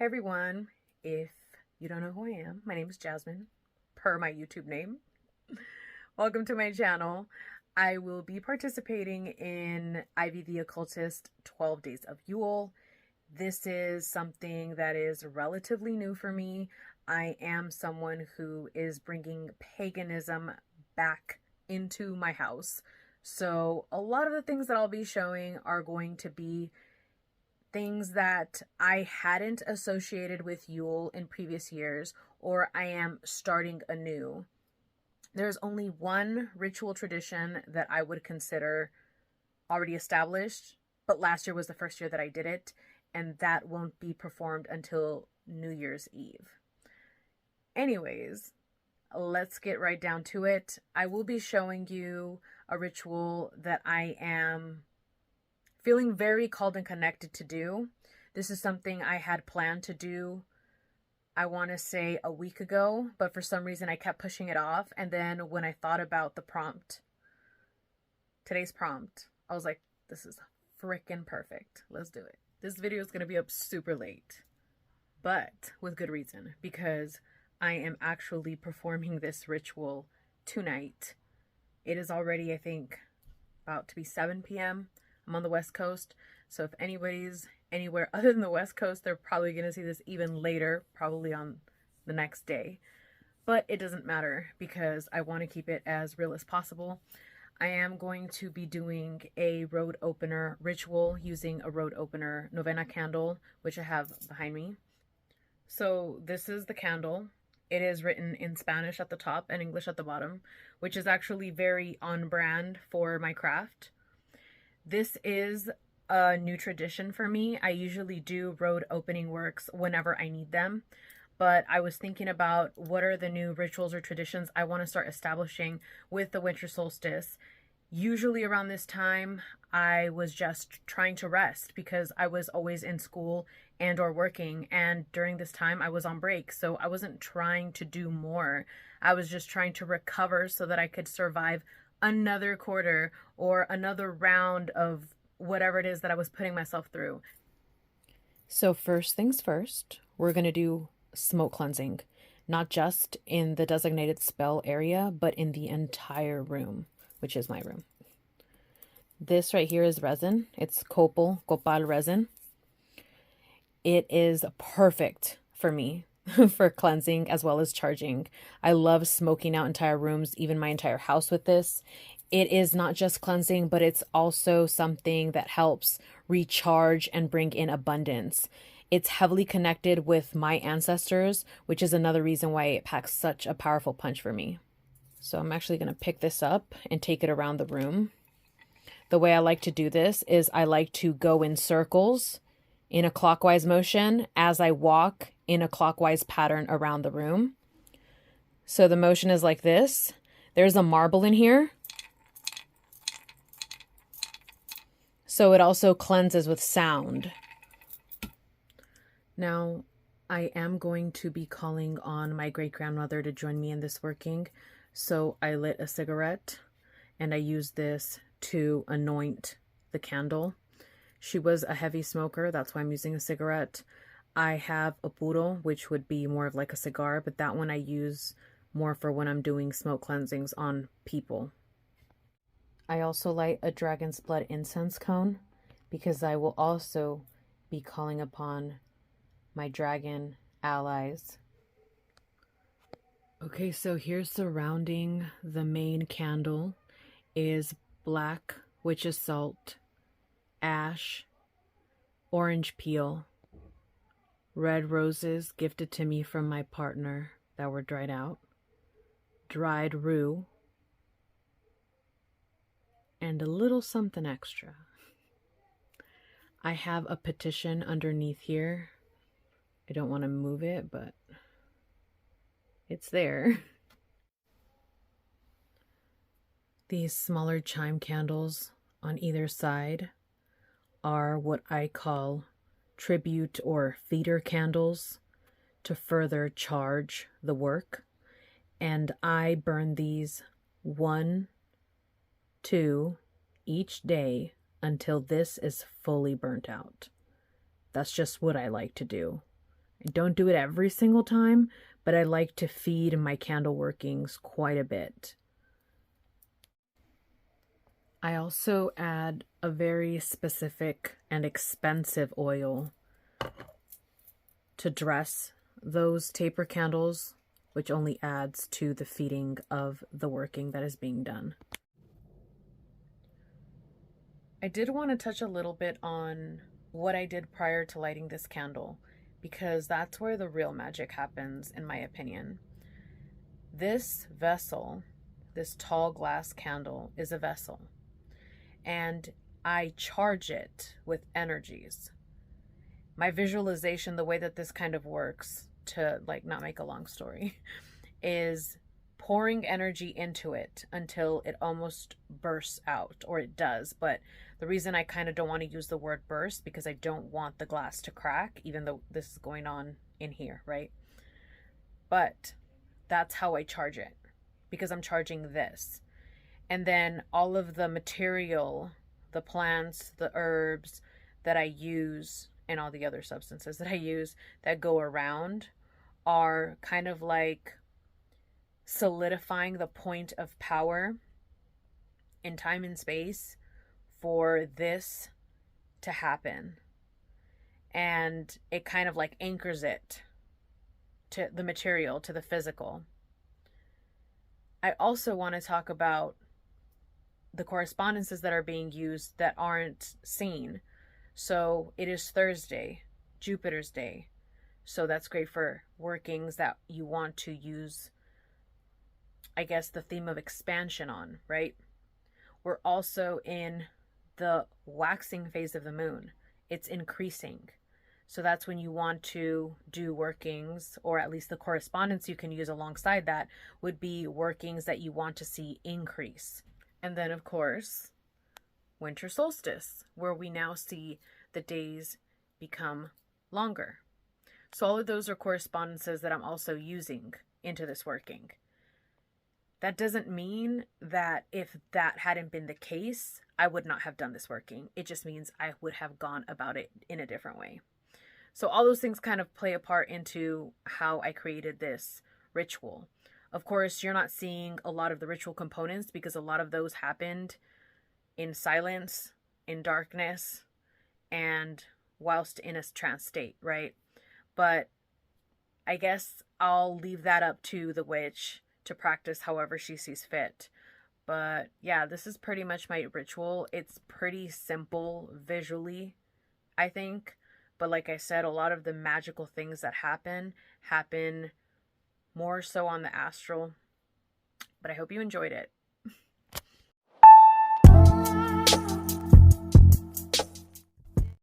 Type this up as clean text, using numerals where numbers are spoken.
Hey everyone, if you don't know who I am, my name is Jasmine, per my YouTube name. Welcome to my channel. I will be participating in Ivy the Occultist 12 Days of Yule. This is something that is relatively new for me. I am someone who is bringing paganism back into my house. So a lot of the things that I'll be showing are going to be things that I hadn't associated with Yule in previous years, or I am starting anew. There's only one ritual tradition that I would consider already established, but last year was the first year that I did it, and that won't be performed until New Year's Eve. Anyways, let's get right down to it. I will be showing you a ritual that I am feeling very called and connected to do. This is something I had planned to do, I want to say a week ago, but for some reason I kept pushing it off. And then when I thought about the prompt, today's prompt, I was like, this is freaking perfect. Let's do it. This video is going to be up super late, but with good reason, because I am actually performing this ritual tonight. It is already, I think, about to be 7 p.m. I'm on the West Coast, so if anybody's anywhere other than the West Coast, they're probably going to see this even later, probably on the next day. But it doesn't matter because I want to keep it as real as possible. I am going to be doing a road opener ritual using a road opener novena candle, which I have behind me. So this is the candle. It is written in Spanish at the top and English at the bottom, which is actually very on brand for my craft. This is a new tradition for me. I usually do road opening works whenever I need them, but I was thinking about what are the new rituals or traditions I want to start establishing with the winter solstice. Usually around this time, I was just trying to rest because I was always in school and or working, and during this time I was on break, so I wasn't trying to do more. I was just trying to recover so that I could survive another quarter or another round of whatever it is that I was putting myself through. So first things first, we're going to do smoke cleansing, not just in the designated spell area, but in the entire room, which is my room. This right here is resin. It's copal resin. It is perfect for me for cleansing as well as charging. I love smoking out entire rooms, even my entire house with this. It is not just cleansing, but it's also something that helps recharge and bring in abundance. It's heavily connected with my ancestors, which is another reason why it packs such a powerful punch for me. So I'm actually going to pick this up and take it around the room. The way I like to do this is I like to go in circles in a clockwise motion as I walk in a clockwise pattern around the room. So the motion is like this. There's a marble in here, so it also cleanses with sound. Now, I am going to be calling on my great-grandmother to join me in this working, so I lit a cigarette and I used this to anoint the candle. She was a heavy smoker, that's why I'm using a cigarette. I have a puro, which would be more of like a cigar, but that one I use more for when I'm doing smoke cleansings on people. I also light a dragon's blood incense cone because I will also be calling upon my dragon allies. Okay, so here surrounding the main candle is black witch's salt, ash, orange peel, red roses gifted to me from my partner that were dried out, dried rue, and a little something extra. I have a petition underneath here. I don't want to move it, but it's there. These smaller chime candles on either side are what I call tribute or feeder candles to further charge the work. And I burn these 1, 2 each day until this is fully burnt out. That's just what I like to do. I don't do it every single time, but I like to feed my candle workings quite a bit. I also add a very specific and expensive oil to dress those taper candles, which only adds to the feeding of the working that is being done. I did want to touch a little bit on what I did prior to lighting this candle, because that's where the real magic happens, in my opinion. This vessel, this tall glass candle, is a vessel, and I charge it with energies. My visualization, the way that this kind of works, to like not make a long story, is pouring energy into it until it almost bursts out, or it does. But the reason I kind of don't want to use the word burst, because I don't want the glass to crack, even though this is going on in here, right? But that's how I charge it, because I'm charging this. And then all of the material, the plants, the herbs that I use, and all the other substances that I use that go around are kind of like solidifying the point of power in time and space for this to happen. And it kind of like anchors it to the material, to the physical. I also want to talk about the correspondences that are being used that aren't seen. So it is Thursday, Jupiter's day. So that's great for workings that you want to use, I guess, the theme of expansion on, right? We're also in the waxing phase of the moon. It's increasing. So that's when you want to do workings, or at least the correspondence you can use alongside that would be workings that you want to see increase. And then, of course, winter solstice, where we now see the days become longer. So all of those are correspondences that I'm also using into this working. That doesn't mean that if that hadn't been the case, I would not have done this working. It just means I would have gone about it in a different way. So all those things kind of play a part into how I created this ritual. Of course, you're not seeing a lot of the ritual components because a lot of those happened in silence, in darkness, and whilst in a trance state, right? But I guess I'll leave that up to the witch to practice however she sees fit. But yeah, this is pretty much my ritual. It's pretty simple visually, I think. But like I said, a lot of the magical things that happen more so on the astral. But I hope you enjoyed it.